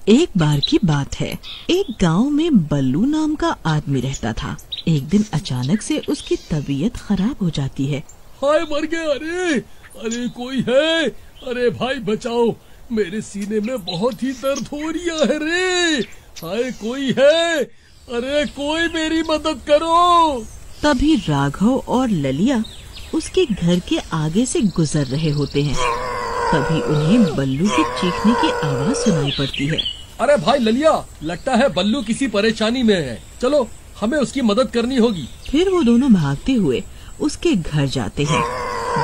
एक बार की बात है, एक गांव में बल्लू नाम का आदमी रहता था। एक दिन अचानक से उसकी तबीयत खराब हो जाती है। हाय मर गया, अरे कोई है, अरे भाई बचाओ, मेरे सीने में बहुत ही दर्द हो रहा है रे, हाय कोई है, अरे कोई मेरी मदद करो। तभी राघव और ललिया उसके घर के आगे से गुजर रहे होते हैं। तभी उन्हें बल्लू के चीखने की आवाज सुनाई पड़ती है। अरे भाई ललिया, लगता है बल्लू किसी परेशानी में है, चलो हमें उसकी मदद करनी होगी। फिर वो दोनों भागते हुए उसके घर जाते हैं।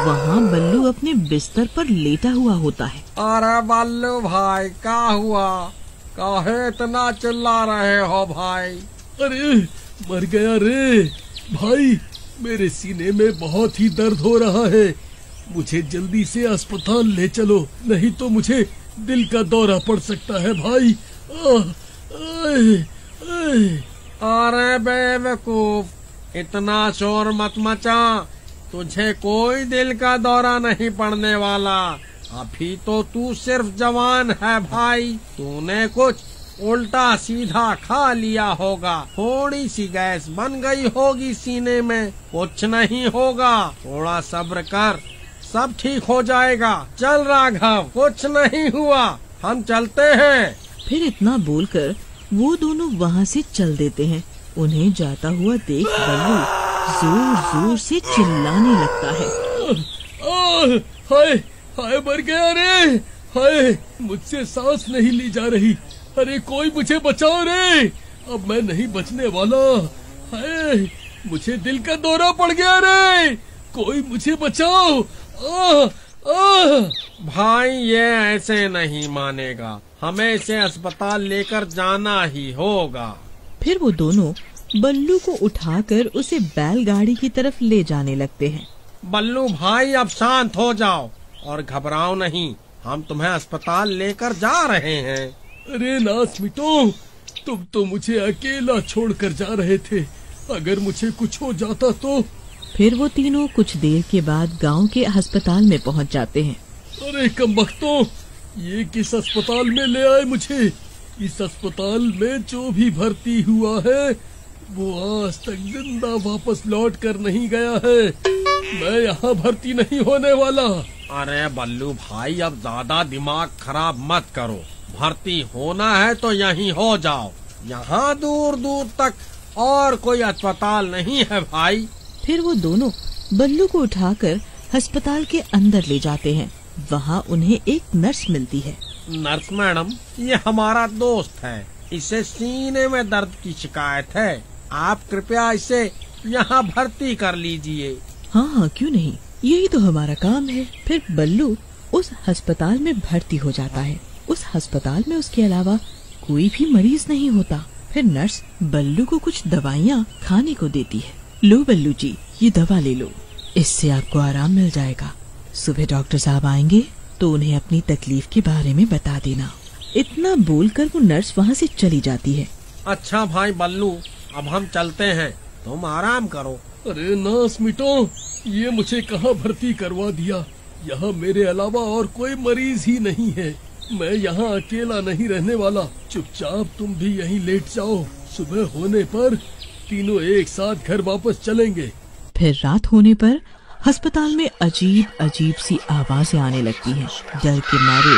वहाँ बल्लू अपने बिस्तर पर लेटा हुआ होता है। अरे बल्लू भाई, क्या हुआ, काहे इतना चिल्ला रहे हो भाई? अरे मर गया रे भाई, मेरे सीने में बहुत ही दर्द हो रहा है, मुझे जल्दी से अस्पताल ले चलो, नहीं तो मुझे दिल का दौरा पड़ सकता है भाई। अरे बेवकूफ, इतना शोर मत मचा, तुझे कोई दिल का दौरा नहीं पड़ने वाला। अभी तो तू सिर्फ जवान है भाई, तूने कुछ उल्टा सीधा खा लिया होगा, थोड़ी सी गैस बन गई होगी सीने में, कुछ नहीं होगा, थोड़ा सब्र कर, सब ठीक हो जाएगा। चल राघव, कुछ नहीं हुआ, हम चलते हैं। फिर इतना बोलकर वो दोनों वहाँ से चल देते हैं। उन्हें जाता हुआ देख बल्लू जोर जोर से चिल्लाने लगता है। हाय हाय मर गया रे, हाय मुझसे सांस नहीं ली जा रही, अरे कोई मुझे बचाओ रे, अब मैं नहीं बचने वाला, हाय मुझे दिल का दौरा पड़ गया रे, कोई मुझे बचाओ। भाई ये ऐसे नहीं मानेगा, हमें इसे अस्पताल लेकर जाना ही होगा। फिर वो दोनों बल्लू को उठाकर उसे बैलगाड़ी की तरफ ले जाने लगते हैं। बल्लू भाई अब शांत हो जाओ और घबराओ नहीं, हम तुम्हें अस्पताल लेकर जा रहे हैं। अरे नास मिटो, तुम तो मुझे अकेला छोड़कर जा रहे थे, अगर मुझे कुछ हो जाता तो। फिर वो तीनों कुछ देर के बाद गांव के अस्पताल में पहुंच जाते हैं। अरे कमबख्तों, ये किस अस्पताल में ले आए मुझे? इस अस्पताल में जो भी भर्ती हुआ है वो आज तक जिंदा वापस लौट कर नहीं गया है, मैं यहाँ भर्ती नहीं होने वाला। अरे बल्लू भाई, अब ज्यादा दिमाग खराब मत करो, भर्ती होना है तो यहीं हो जाओ, यहाँ दूर दूर तक और कोई अस्पताल नहीं है भाई। फिर वो दोनों बल्लू को उठाकर अस्पताल के अंदर ले जाते हैं। वहाँ उन्हें एक नर्स मिलती है। नर्स मैडम, ये हमारा दोस्त है, इसे सीने में दर्द की शिकायत है, आप कृपया इसे यहाँ भर्ती कर लीजिए। हाँ, क्यों नहीं, यही तो हमारा काम है। फिर बल्लू उस अस्पताल में भर्ती हो जाता है। उस अस्पताल में उसके अलावा कोई भी मरीज नहीं होता। फिर नर्स बल्लू को कुछ दवाइयाँ खाने को देती है। लो बल्लू जी, ये दवा ले लो, इससे आपको आराम मिल जाएगा। सुबह डॉक्टर साहब आएंगे तो उन्हें अपनी तकलीफ के बारे में बता देना। इतना बोलकर वो नर्स वहाँ से चली जाती है। अच्छा भाई बल्लू, अब हम चलते हैं, तुम आराम करो। अरे नास मिटो, ये मुझे कहाँ भर्ती करवा दिया, यहाँ मेरे अलावा और कोई मरीज ही नहीं है, मैं यहाँ अकेला नहीं रहने वाला, चुपचाप तुम भी यहीं लेट जाओ, सुबह होने पर तीनों एक साथ घर वापस चलेंगे। फिर रात होने पर अस्पताल में अजीब अजीब सी आवाजें आने लगती हैं। डर के मारे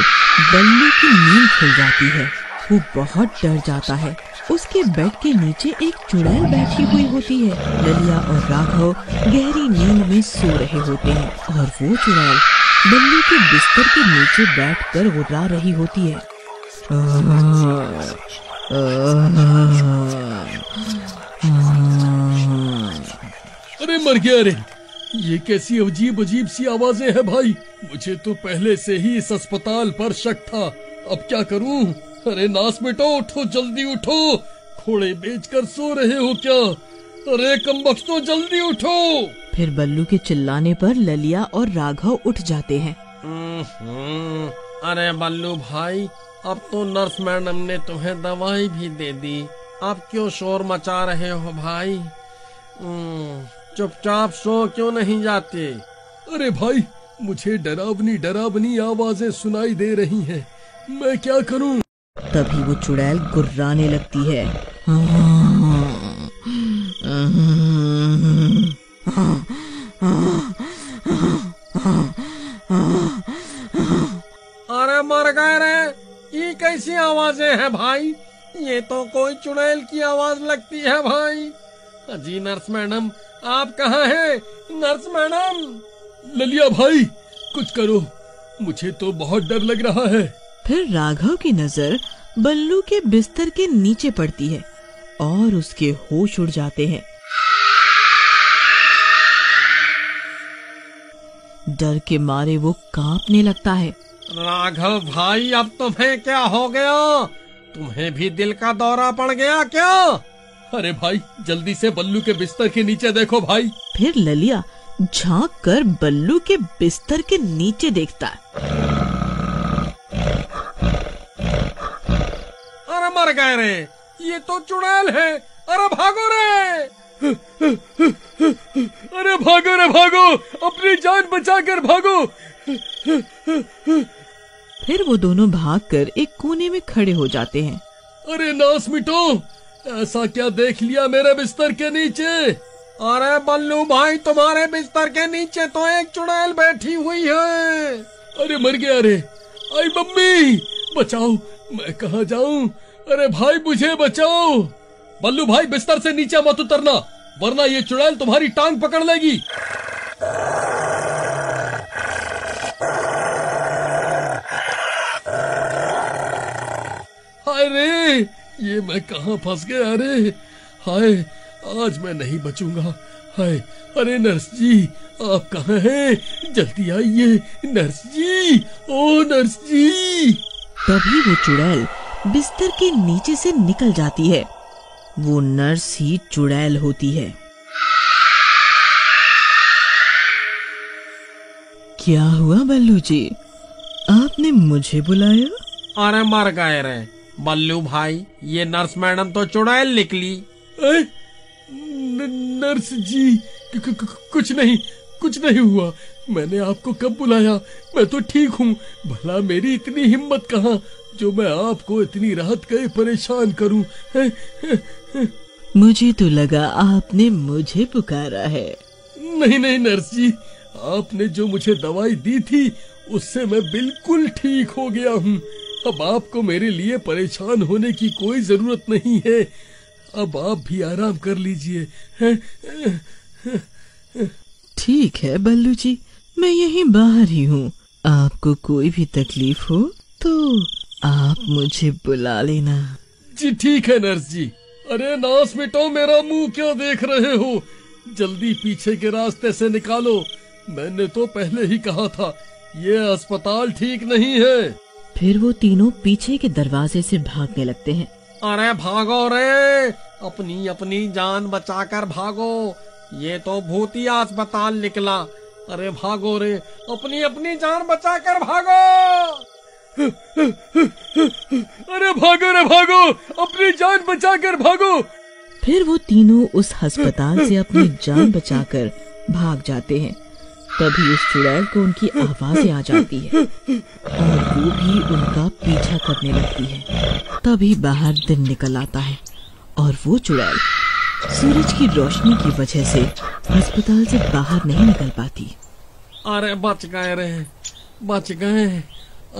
बल्लू की नींद खुल जाती है। वो बहुत डर जाता है। उसके बेड के नीचे एक चुड़ैल बैठी हुई होती है। ललिया और राघव गहरी नींद में सो रहे होते हैं और वो चुड़ैल बल्लू के बिस्तर के नीचे बैठकर गुर्रा रही होती है। अरे मर गया रे, ये कैसी अजीब अजीब सी आवाजें हैं भाई, मुझे तो पहले से ही इस अस्पताल पर शक था, अब क्या करूं? अरे नास बेटो, उठो, जल्दी उठो, घोड़े बेचकर सो रहे हो क्या? अरे कमबख्तों, जल्दी उठो। फिर बल्लू के चिल्लाने पर ललिया और राघव उठ जाते हैं। अरे बल्लू भाई, अब तो नर्स मैडम ने तुम्हें दवाई भी दे दी, अब क्यों शोर मचा रहे हो भाई? चुपचाप सो क्यों नहीं जाते? अरे भाई, मुझे डरावनी डरावनी आवाजें सुनाई दे रही हैं, मैं क्या करूं? तभी वो चुड़ैल गुर्राने लगती है। अरे मर गए रे, ये कैसी आवाजें हैं भाई? ये तो कोई चुड़ैल की आवाज लगती है भाई। जी नर्स मैडम, आप कहाँ हैं? Nurse madam. ललिया भाई, कुछ करो, मुझे तो बहुत डर लग रहा है। फिर राघव की नजर बल्लू के बिस्तर के नीचे पड़ती है और उसके होश उड़ जाते हैं। डर के मारे वो कांपने लगता है। राघव भाई, अब तुम्हें क्या हो गया? तुम्हें भी दिल का दौरा पड़ गया क्या? अरे भाई, जल्दी से बल्लू के बिस्तर के नीचे देखो भाई। फिर ललिया झांक कर बल्लू के बिस्तर के नीचे देखता है। अरे मर गए रे, ये तो चुड़ैल है। अरे भागो रे! अरे भागो रे भागो, अपनी जान बचाकर भागो। फिर वो दोनों भागकर एक कोने में खड़े हो जाते हैं। अरे नास मिटो, ऐसा क्या देख लिया मेरे बिस्तर के नीचे? अरे बल्लू भाई, तुम्हारे बिस्तर के नीचे तो एक चुड़ैल बैठी हुई है। अरे मर गया रे। आई मम्मी, बचाओ, मैं कहाँ जाऊँ? अरे भाई, मुझे बचाओ। बल्लू भाई, बिस्तर से नीचे मत उतरना, वरना ये चुड़ैल तुम्हारी टांग पकड़ लेगी। हाय रे, ये मैं कहाँ फंस गया रे। हाय, आज मैं नहीं बचूंगा। हाय, अरे नर्स जी, आप कहाँ हैं? जल्दी आइए नर्स जी, ओ नर्स जी। तभी वो चुड़ैल बिस्तर के नीचे से निकल जाती है। वो नर्स ही चुड़ैल होती है। क्या हुआ बल्लू जी, आपने मुझे बुलाया? अरे मर गए रे बल्लू भाई, ये नर्स मैडम तो चुड़ैल निकली। नर्स जी, कुछ नहीं हुआ। मैंने आपको कब बुलाया? मैं तो ठीक हूँ। भला मेरी इतनी हिम्मत कहाँ जो मैं आपको इतनी रात गए परेशान करूँ। मुझे तो लगा आपने मुझे पुकारा है। नहीं नर्स जी, आपने जो मुझे दवाई दी थी उससे मैं बिल्कुल ठीक हो गया हूँ। अब आपको मेरे लिए परेशान होने की कोई जरूरत नहीं है। अब आप भी आराम कर लीजिए। ठीक है बल्लू जी, मैं यहीं बाहर ही हूँ। आपको कोई भी तकलीफ हो तो आप मुझे बुला लेना। जी ठीक है नर्स जी। अरे नास मिटाओ, मेरा मुंह क्यों देख रहे हो? जल्दी पीछे के रास्ते से निकालो। मैंने तो पहले ही कहा था, ये अस्पताल ठीक नहीं है। फिर वो तीनों पीछे के दरवाजे से भागने लगते हैं। अरे भागो रे, अपनी अपनी जान बचाकर भागो। ये तो भूतिया अस्पताल निकला। अरे भागो रे, अपनी अपनी जान बचाकर भागो। अरे भागो रे भागो, अपनी जान बचाकर भागो। फिर वो तीनों उस अस्पताल से अपनी जान बचाकर भाग जाते हैं। तभी उस चुड़ैल को उनकी आवाजें आ जाती है और वो भी उनका पीछा करने लगती है। तभी बाहर दिन निकल आता है और वो चुड़ैल सूरज की रोशनी की वजह से अस्पताल से बाहर नहीं निकल पाती। अरे बच गए रे, बच गए।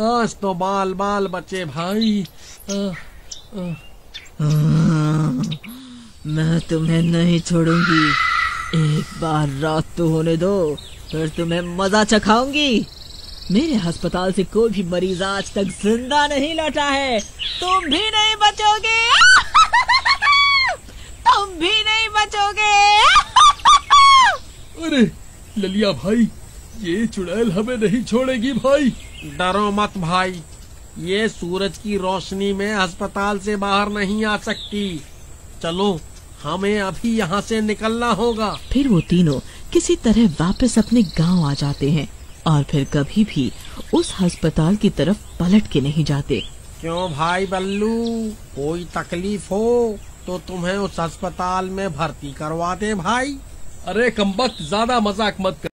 आज तो बाल बाल बचे भाई। मैं तुम्हें नहीं छोड़ूंगी। एक बार रात तो होने दो, फिर तुम्हें मजा चखाऊंगी। मेरे अस्पताल से कोई भी मरीज आज तक जिंदा नहीं लौटा है। तुम भी नहीं बचोगे। तुम भी नहीं बचोगे। अरे ललिया भाई, ये चुड़ैल हमें नहीं छोड़ेगी भाई। डरो मत भाई, ये सूरज की रोशनी में अस्पताल से बाहर नहीं आ सकती। चलो, हमें अभी यहाँ से निकलना होगा। फिर वो तीनों किसी तरह वापस अपने गांव आ जाते हैं और फिर कभी भी उस अस्पताल की तरफ पलट के नहीं जाते। क्यों भाई बल्लू, कोई तकलीफ हो तो तुम्हें उस अस्पताल में भर्ती करवा दे भाई। अरे कमबख्त, ज्यादा मजाक मत कर।